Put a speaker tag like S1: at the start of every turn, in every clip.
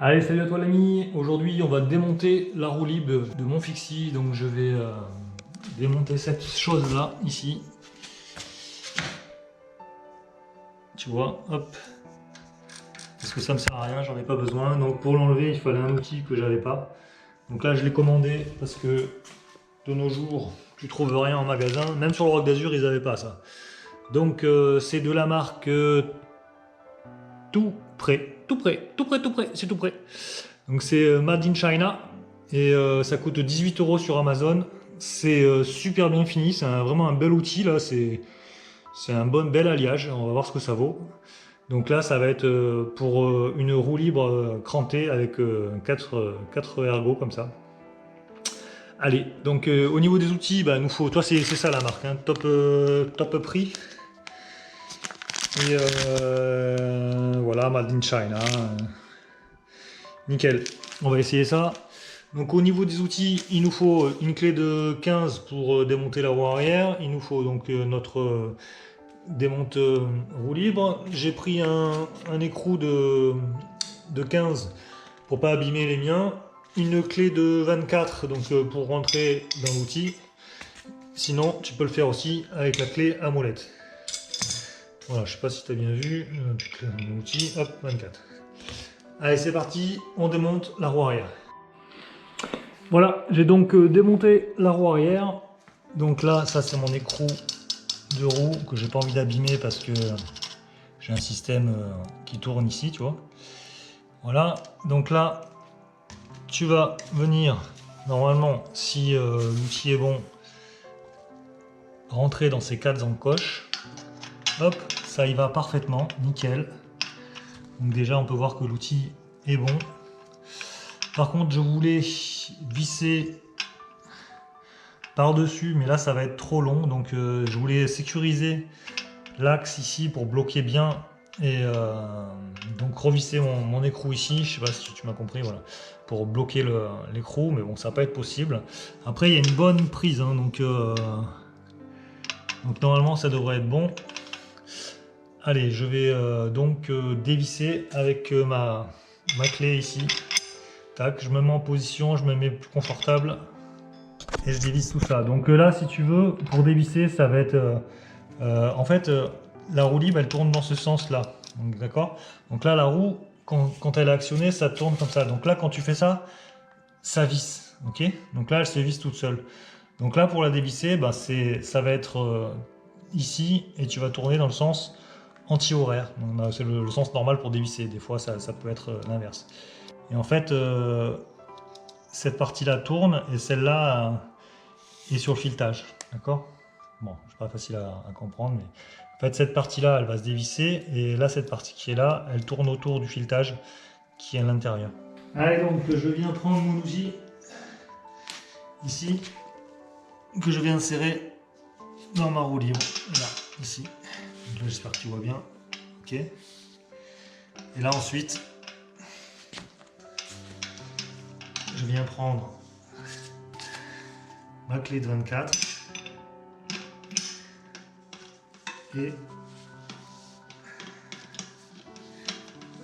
S1: Allez, salut à toi l'ami. Aujourd'hui, on va démonter la roue libre de mon fixie. Donc, je vais démonter cette chose-là, ici. Tu vois, hop. Parce que ça me sert à rien, j'en ai pas besoin. Donc, pour l'enlever, il fallait un outil que j'avais pas. Donc là, je l'ai commandé parce que de nos jours, tu trouves rien en magasin. Même sur le Roc d'Azur, ils n'avaient pas ça. Donc, c'est de la marque Tout Prêt. Tout prêt, tout prêt, tout prêt, c'est tout prêt. Donc c'est Made in China et ça coûte 18 € sur Amazon. C'est super bien fini, c'est vraiment un bel outil là, c'est un bel alliage, on va voir ce que ça vaut. Donc là ça va être pour une roue libre crantée avec 4 ergots comme ça. Allez, donc au niveau des outils, bah, nous faut, toi c'est ça la marque, hein, top prix. Et voilà, Made in China. Nickel, on va essayer ça. Donc au niveau des outils, il nous faut une clé de 15 pour démonter la roue arrière. Il nous faut donc notre démonte roue libre. J'ai pris un écrou de 15 pour pas abîmer les miens. Une clé de 24 donc pour rentrer dans l'outil. Sinon, tu peux le faire aussi avec la clé à molette. Voilà, je sais pas si tu as bien vu. L'outil, hop, 24. Allez, c'est parti, on démonte la roue arrière. Voilà, j'ai donc démonté la roue arrière. Donc là, ça c'est mon écrou de roue que j'ai pas envie d'abîmer parce que j'ai un système qui tourne ici, tu vois. Voilà, donc là, tu vas venir, normalement, si l'outil est bon, rentrer dans ces 4 encoches. Hop, ça y va parfaitement, nickel. Donc déjà, on peut voir que l'outil est bon. Par contre, je voulais visser par-dessus, mais là, ça va être trop long. Donc, je voulais sécuriser l'axe ici pour bloquer bien. Et donc, revisser mon écrou ici. Je sais pas si tu m'as compris, voilà. Pour bloquer l'écrou, mais bon, ça va pas être possible. Après, il y a une bonne prise, hein, donc normalement, ça devrait être bon. Allez, je vais donc dévisser avec ma clé ici. Tac, je me mets en position, je me mets plus confortable et je dévisse tout ça. Donc là, si tu veux, pour dévisser, ça va être... en fait, la roue libre, elle tourne dans ce sens-là. D'accord? Donc là, la roue, quand elle est actionnée, ça tourne comme ça. Donc là, quand tu fais ça, ça visse. Ok? Donc là, elle se visse toute seule. Donc là, pour la dévisser, bah, ça va être ici et tu vas tourner dans le sens anti-horaire. C'est le sens normal pour dévisser. Des fois, ça peut être l'inverse. Et en fait, cette partie-là tourne et celle-là est sur le filetage. D'accord? Bon, c'est pas facile à comprendre, mais en fait, cette partie-là, elle va se dévisser et là, cette partie qui est là, elle tourne autour du filetage qui est à l'intérieur. Allez, donc, je viens prendre mon outil ici, que je viens insérer dans ma roue libre. Là, ici. Donc là, j'espère que tu vois bien. Ok. Et là, ensuite, je viens prendre ma clé de 24 et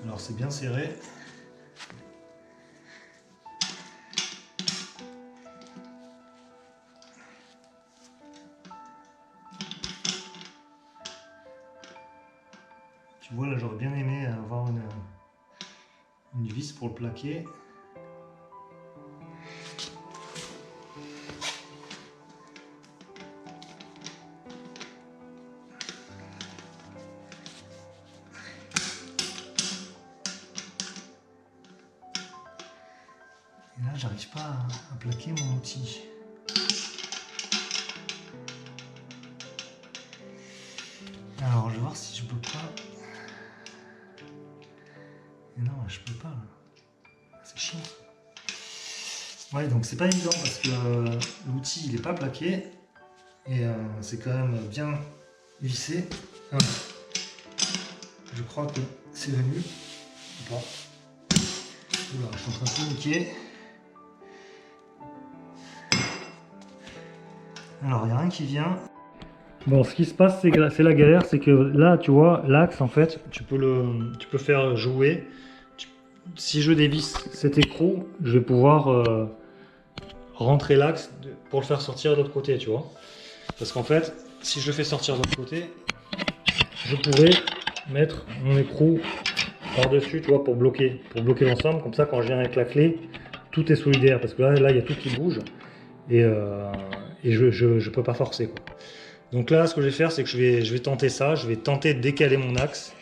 S1: alors c'est bien serré. Tu vois là, j'aurais bien aimé avoir une vis pour le plaquer. Et là, j'arrive pas à plaquer mon outil. Alors, je vais voir si je peux pas. Mais non, je peux pas. C'est chiant. Ouais, donc c'est pas évident parce que l'outil il est pas plaqué et c'est quand même bien vissé. Je crois que c'est venu. Bon. Oula, je suis en train de tout niquer. Alors, il n'y a rien qui vient. Bon, ce qui se passe, c'est la galère, c'est que là, tu vois, l'axe, en fait, tu peux faire jouer. si je dévisse cet écrou, je vais pouvoir rentrer l'axe pour le faire sortir de l'autre côté, tu vois. Parce qu'en fait, si je le fais sortir de l'autre côté, je pourrais mettre mon écrou par-dessus, tu vois, pour bloquer l'ensemble. Comme ça, quand je viens avec la clé, tout est solidaire. Parce que là, il y a tout qui bouge. Et je peux pas forcer, quoi. Donc là, ce que je vais faire, c'est que je vais tenter ça. Je vais tenter de décaler mon axe.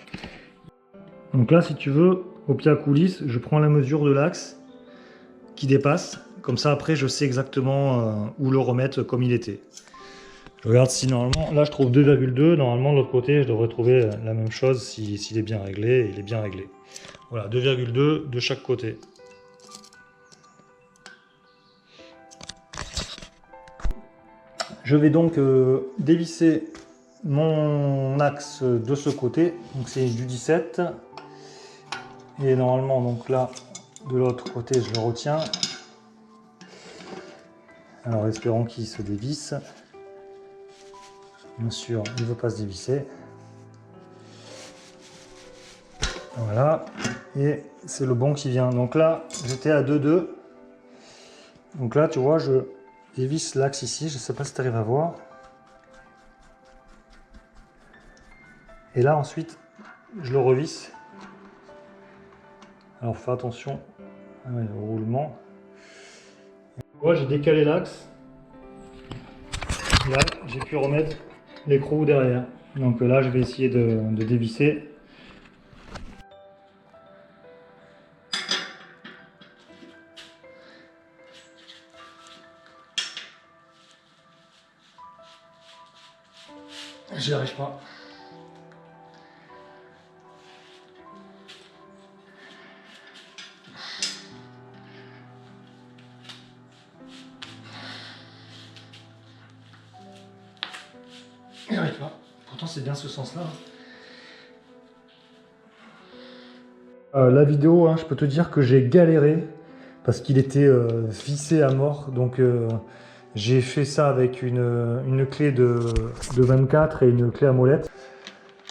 S1: Donc là, si tu veux, au pied à coulisse, je prends la mesure de l'axe qui dépasse. Comme ça, après, je sais exactement où le remettre comme il était. Je regarde si normalement, là je trouve 2,2. Normalement, de l'autre côté, je devrais trouver la même chose s'il est bien réglé. Il est bien réglé. Voilà, 2,2 de chaque côté. Je vais donc dévisser mon axe de ce côté. Donc c'est du 17. Et normalement, donc là, de l'autre côté, je le retiens. Alors, espérons qu'il se dévisse. Bien sûr, il ne veut pas se dévisser. Voilà. Et c'est le bon qui vient. Donc là, j'étais à 2,2. Donc là, tu vois, je dévisse l'axe ici. Je ne sais pas si tu arrives à voir. Et là, ensuite, je le revisse. Alors, fais attention au roulement. Moi, j'ai décalé l'axe. Là, j'ai pu remettre l'écrou derrière. Donc là, je vais essayer de dévisser. J'y arrive pas. J'y arrive pas. Pourtant, c'est bien ce sens-là. La vidéo, hein, je peux te dire que j'ai galéré parce qu'il était vissé à mort. Donc j'ai fait ça avec une clé de 24 et une clé à molette.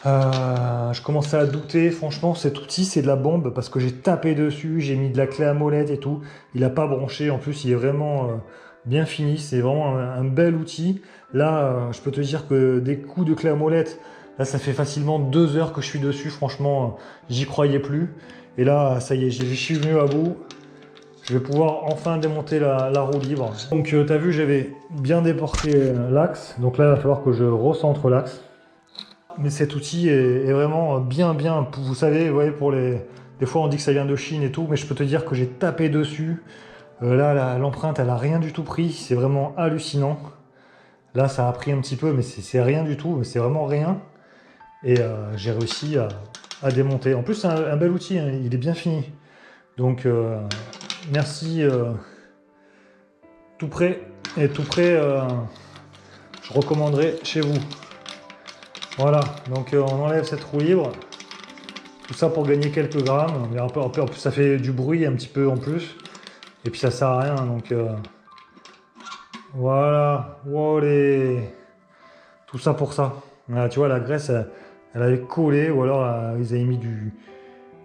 S1: Je commençais à douter. Franchement, cet outil, c'est de la bombe parce que j'ai tapé dessus, j'ai mis de la clé à molette et tout. Il n'a pas branché. En plus, il est vraiment bien fini. C'est vraiment un bel outil. Là, je peux te dire que des coups de clé à molette, là, ça fait facilement 2 heures que je suis dessus. Franchement, j'y croyais plus. Et là, ça y est, j'y suis venu à bout. Je vais pouvoir enfin démonter la roue libre. Donc, tu as vu, j'avais bien déporté l'axe. Donc là, il va falloir que je recentre l'axe. Mais cet outil est vraiment bien. Vous savez, ouais, des fois, on dit que ça vient de Chine et tout. Mais je peux te dire que j'ai tapé dessus. Là, l'empreinte, elle a rien du tout pris. C'est vraiment hallucinant. Là, ça a pris un petit peu, mais c'est rien du tout. C'est vraiment rien. Et j'ai réussi à démonter. En plus, c'est un bel outil, hein, il est bien fini. Donc, merci. Tout prêt. Et tout prêt, je recommanderais chez vous. Voilà, donc on enlève cette roue libre. Tout ça pour gagner quelques grammes. Mais en plus, ça fait du bruit un petit peu en plus. Et puis, ça sert à rien. Donc, voilà. Wolé. Tout ça pour ça. Voilà, tu vois, la graisse, elle avait collé, ou alors ils avaient mis du...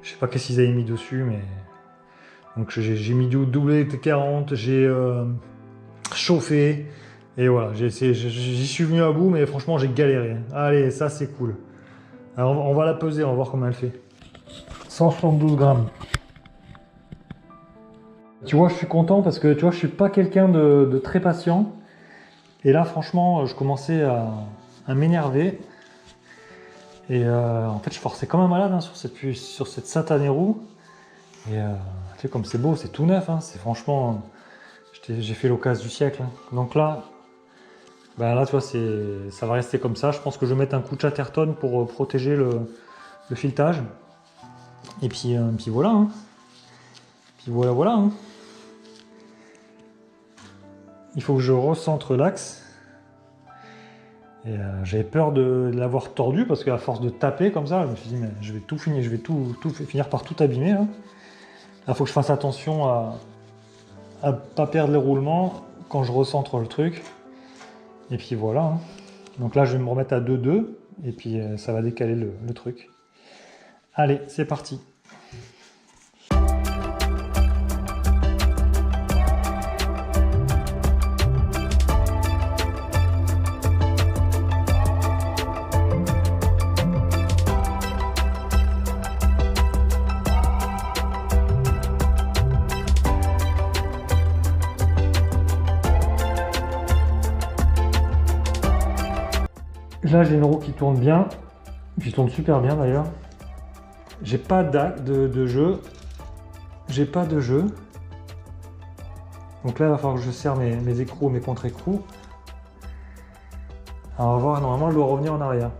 S1: Je sais pas qu'est-ce qu'ils avaient mis dessus, mais... Donc j'ai mis du doublé T40, j'ai chauffé, et voilà, j'y suis venu à bout, mais franchement j'ai galéré. Allez, ça c'est cool. Alors on va la peser, on va voir comment elle fait. 172 grammes. Tu vois, je suis content parce que tu vois, je suis pas quelqu'un de très patient. Et là, franchement, je commençais à m'énerver. Et en fait, je forçais comme un malade hein, sur cette satanée roue. Et tu sais, comme c'est beau, c'est tout neuf. Hein, c'est franchement, j'ai fait l'occasion du siècle. Hein. Donc là, ben là, tu vois, ça va rester comme ça. Je pense que je vais mettre un coup de Chatterton pour protéger le filetage. Et puis voilà. Hein. Puis voilà. Hein. Il faut que je recentre l'axe. Et j'avais peur de l'avoir tordu parce qu'à force de taper comme ça, je me suis dit mais je vais tout finir, finir par tout abîmer. Là, il faut que je fasse attention à pas perdre les roulements quand je recentre le truc. Et puis voilà. Hein. Donc là je vais me remettre à 2,2 et puis ça va décaler le truc. Allez, c'est parti. Là j'ai une roue qui tourne bien, qui tourne super bien d'ailleurs. J'ai pas de jeu. J'ai pas de jeu. Donc là il va falloir que je serre mes écrous, mes contre-écrous. Alors on va voir, normalement elle doit revenir en arrière.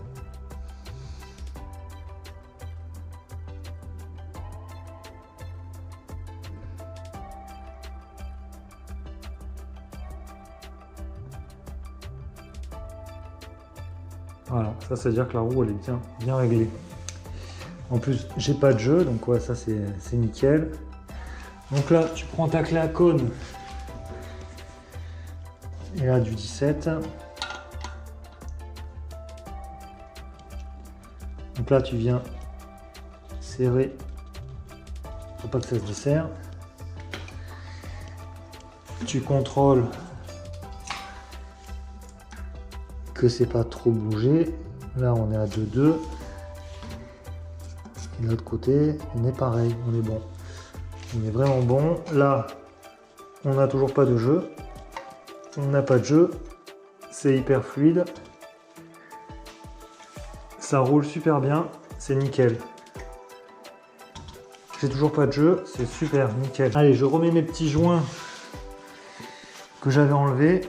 S1: Voilà, ça c'est à dire que la roue elle est bien réglée. En plus j'ai pas de jeu, donc ouais, ça c'est nickel. Donc là tu prends ta clé à cône et là du 17. Donc là tu viens serrer, faut pas que ça se desserre. Tu contrôles que c'est pas trop bougé. Là on est à 2,2. Et de l'autre côté on est pareil, on est bon. On est vraiment bon. Là on n'a toujours pas de jeu. On n'a pas de jeu. C'est hyper fluide. Ça roule super bien, c'est nickel. J'ai toujours pas de jeu, c'est super, nickel. Allez, je remets mes petits joints que j'avais enlevés,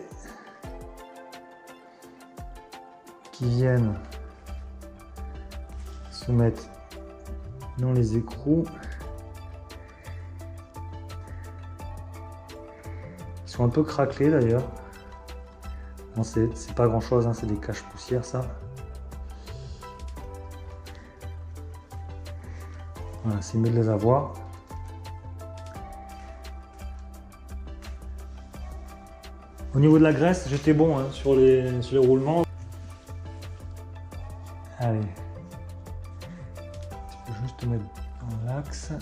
S1: qui viennent se mettre dans les écrous. Ils sont un peu craquelés d'ailleurs. Bon, c'est pas grand chose, hein, c'est des caches poussières ça. Voilà, c'est mieux de les avoir. Au niveau de la graisse, j'étais bon hein, sur les roulements. Allez, tu peux juste te mettre dans l'axe.